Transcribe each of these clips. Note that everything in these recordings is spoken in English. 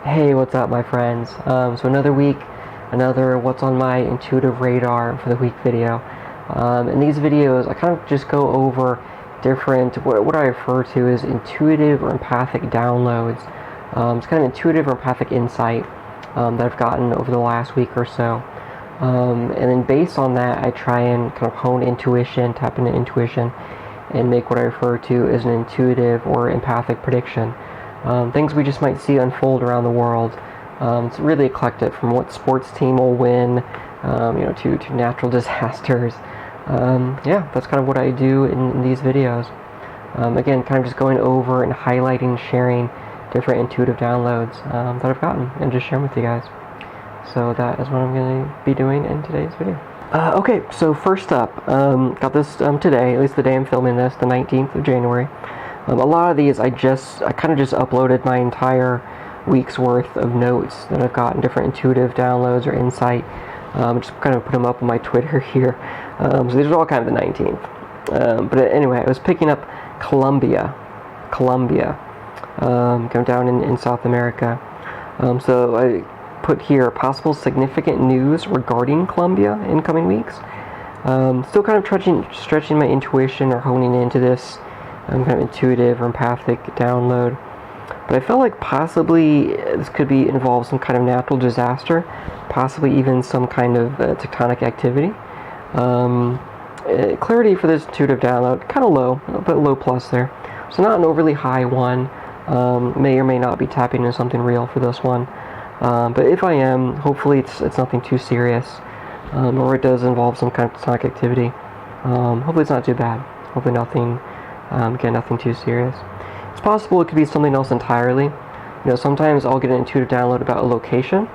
Hey, what's up, my friends? So another week, another what's on my intuitive radar for the week video. In these videos, I kind of just go over different, what I refer to as intuitive or empathic downloads. It's kind of intuitive or empathic insight that I've gotten over the last week or so. And then based on that, I try and kind of hone intuition, tap into intuition, and make what I refer to as an intuitive or empathic prediction. Things we just might see unfold around the world. It's really eclectic, from what sports team will win, to natural disasters. Yeah, that's kind of what I do in these videos. Again, kind of just going over and highlighting, sharing different intuitive downloads that I've gotten, and just sharing with you guys. So that is what I'm going to be doing in today's video. Okay, so first up, got this today, at least the day I'm filming this, the 19th of January. A lot of these I kind of just uploaded my entire week's worth of notes that I've gotten, different intuitive downloads or insight. Just kind of put them up on my Twitter here. So these are all kind of the 19th. But anyway, I was picking up Colombia, going down in South America. So I put here possible significant news regarding Colombia in coming weeks. Still kind of stretching my intuition or honing into this kind of intuitive or empathic download. But I felt like possibly this could involve some kind of natural disaster, possibly even some kind of tectonic activity. Clarity for this intuitive download, kind of low, but low plus there. So not an overly high one. May or may not be tapping into something real for this one. But if I am, hopefully it's nothing too serious, or it does involve some kind of tectonic activity. Hopefully it's not too bad. Hopefully nothing. Again, nothing too serious. It's possible it could be something else entirely. Sometimes I'll get an intuitive download about a location.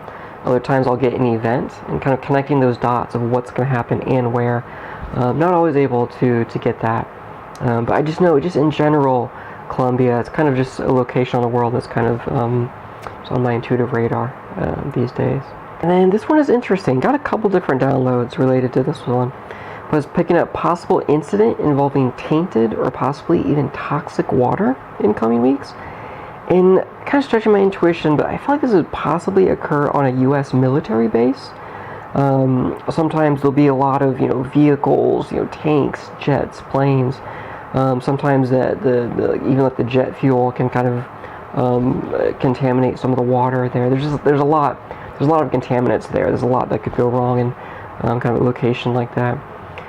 Other times I'll get an event, and kind of connecting those dots of what's going to happen and where. Not always able to get that. But I just know, just in general, Colombia, it's kind of just a location on the world that's kind of it's on my intuitive radar these days. And then this one is interesting. Got a couple different downloads related to this one. Was picking up possible incident involving tainted or possibly even toxic water in coming weeks. And kind of stretching my intuition, but I feel like this would possibly occur on a U.S. military base. Sometimes there'll be a lot of vehicles, tanks, jets, planes. Sometimes the even like the jet fuel can kind of contaminate some of the water there. There's a lot of contaminants there. There's a lot that could go wrong in kind of a location like that.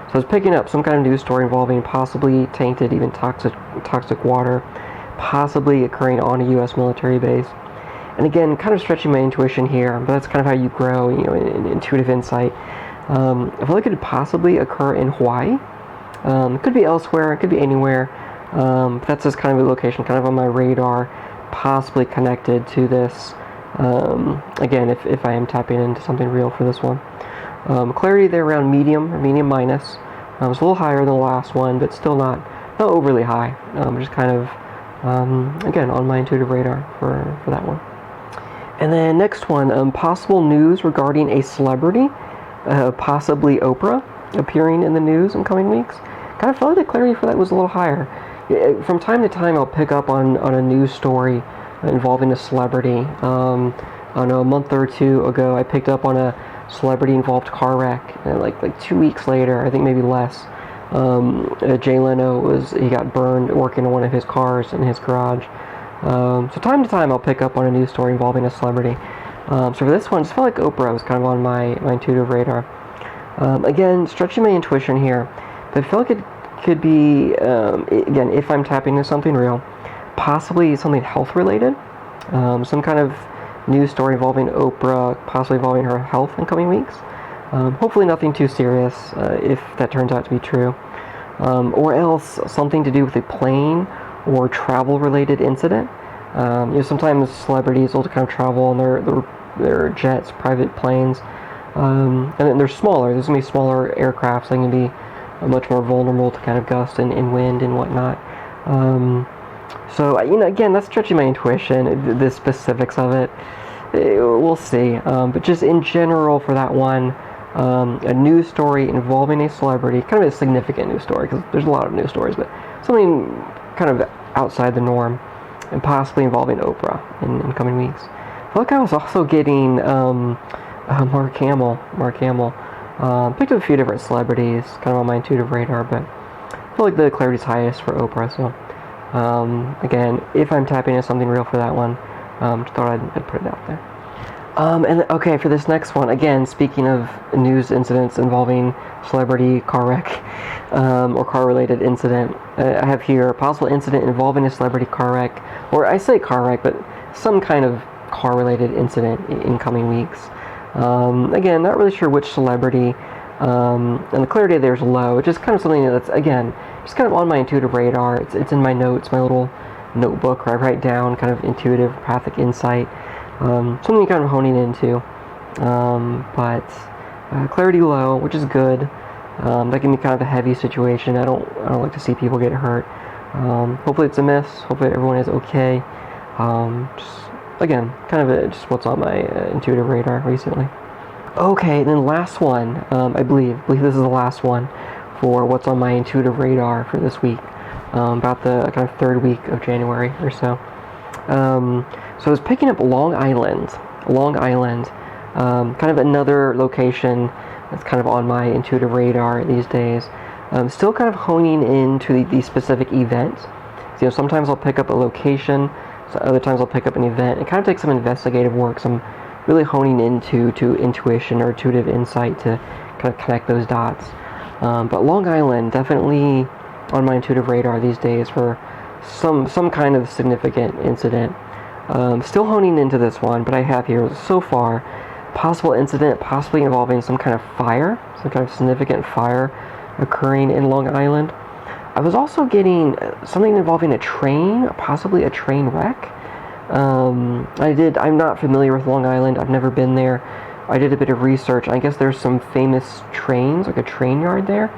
So I was picking up some kind of news story involving possibly tainted, even toxic water, possibly occurring on a U.S. military base. And again, kind of stretching my intuition here, but that's kind of how you grow, in intuitive insight. I feel like it could possibly occur in Hawaii. It could be elsewhere, it could be anywhere. But that's just kind of a location, kind of on my radar, possibly connected to this. Again, if I am tapping into something real for this one. Clarity there around medium or medium minus. It's a little higher than the last one, but still not overly high. Just kind of, again, on my intuitive radar for that one. And then next one, possible news regarding a celebrity, possibly Oprah, appearing in the news in coming weeks. Kind of felt like the clarity for that was a little higher. From time to time, I'll pick up on a news story involving a celebrity. I don't know, a month or two ago, I picked up on a celebrity-involved car wreck, and like 2 weeks later, I think maybe less, Jay Leno he got burned working on one of his cars in his garage. So time to time I'll pick up on a news story involving a celebrity. So for this one, I just felt like Oprah was kind of on my intuitive radar. Again, stretching my intuition here, but I feel like it could be, again, if I'm tapping into something real, possibly something health-related, some kind of news story involving Oprah, possibly involving her health in coming weeks. Hopefully nothing too serious, if that turns out to be true. Or else something to do with a plane or travel-related incident. Sometimes celebrities will kind of travel on their jets, private planes, and then they're smaller. There's going to be smaller aircraft, so they can be much more vulnerable to kind of gust and wind and whatnot. So, again, that's stretching my intuition, the specifics of it. We'll see. But just in general for that one, a news story involving a celebrity, kind of a significant news story, because there's a lot of news stories, but something kind of outside the norm, and possibly involving Oprah in coming weeks. Look, I was also getting Mark Hamill. Picked up a few different celebrities, kind of on my intuitive radar, but I feel like the clarity's highest for Oprah. So again, if I'm tapping into something real for that one, just thought I'd put it out there. And okay, for this next one, again, speaking of news incidents involving celebrity car wreck or car-related incident, I have here a possible incident involving a celebrity car wreck, or I say car wreck, but some kind of car-related incident in coming weeks. Again, not really sure which celebrity, and the clarity there's low. It's just kind of something that's, again, just kind of on my intuitive radar. It's in my notes, my little notebook where I write down kind of intuitive, empathic insight. Something kind of honing into, but clarity low, which is good. That can be kind of a heavy situation. I don't like to see people get hurt. Hopefully it's a miss. Hopefully everyone is okay. Just again, kind of just what's on my intuitive radar recently. Okay, and then last one. I believe this is the last one for what's on my intuitive radar for this week. About the kind of third week of January or so. So I was picking up Long Island, kind of another location that's kind of on my intuitive radar these days. Still kind of honing into the specific event. So, sometimes I'll pick up a location, so other times I'll pick up an event. It kind of takes some investigative work, some really honing into intuition or intuitive insight to kind of connect those dots. But Long Island, definitely on my intuitive radar these days for some kind of significant incident. Still honing into this one, but I have here so far possible incident possibly involving some kind of fire, some kind of significant fire occurring in Long Island. I was also getting something involving a train, possibly a train wreck. I'm not familiar with Long Island. I've never been there. I did a bit of research. I guess there's some famous trains, like a train yard there.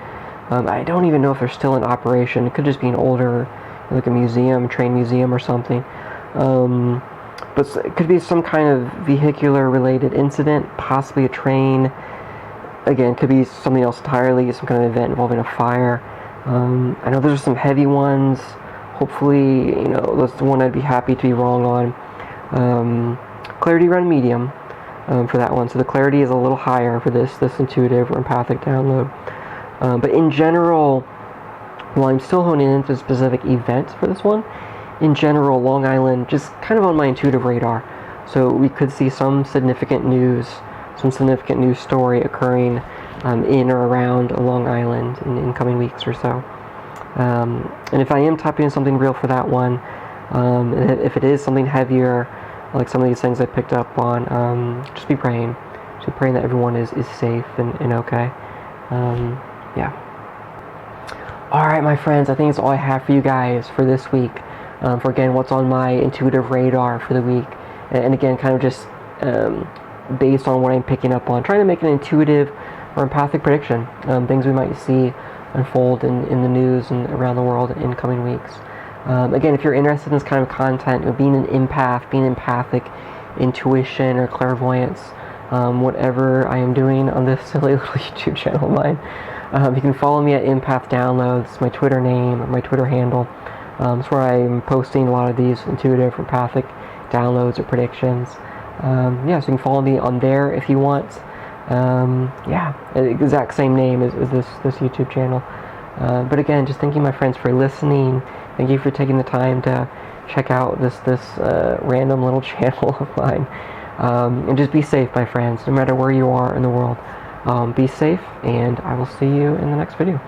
I don't even know if they're still in operation. It could just be an older, like a museum, train museum or something. But it could be some kind of vehicular related incident, possibly a train. Again, could be something else entirely, some kind of event involving a fire. I know there's some heavy ones. Hopefully, that's the one I'd be happy to be wrong on. Clarity around medium for that one. So the clarity is a little higher for this intuitive or empathic download. But in general, while I'm still honing into specific events for this one, in general, Long Island just kind of on my intuitive radar. So we could see some significant news story occurring in or around Long Island in coming weeks or so. And if I am tapping into something real for that one, if it is something heavier, like some of these things I picked up on, just be praying. Just be praying that everyone is safe and okay. Yeah. Alright, my friends, I think that's all I have for you guys for this week. For again, what's on my intuitive radar for the week. And again, kind of just based on what I'm picking up on, trying to make an intuitive or empathic prediction. Things we might see unfold in the news and around the world in coming weeks. Again, if you're interested in this kind of content, being an empath, being empathic, intuition or clairvoyance, whatever I am doing on this silly little YouTube channel of mine, you can follow me at Empath Downloads, my Twitter name, or my Twitter handle. It's where I'm posting a lot of these intuitive, empathic downloads or predictions. So you can follow me on there if you want. Exact same name as this YouTube channel. But again, just thank you, my friends, for listening. Thank you for taking the time to check out this random little channel of mine. And just be safe, my friends, no matter where you are in the world. Be safe, and I will see you in the next video.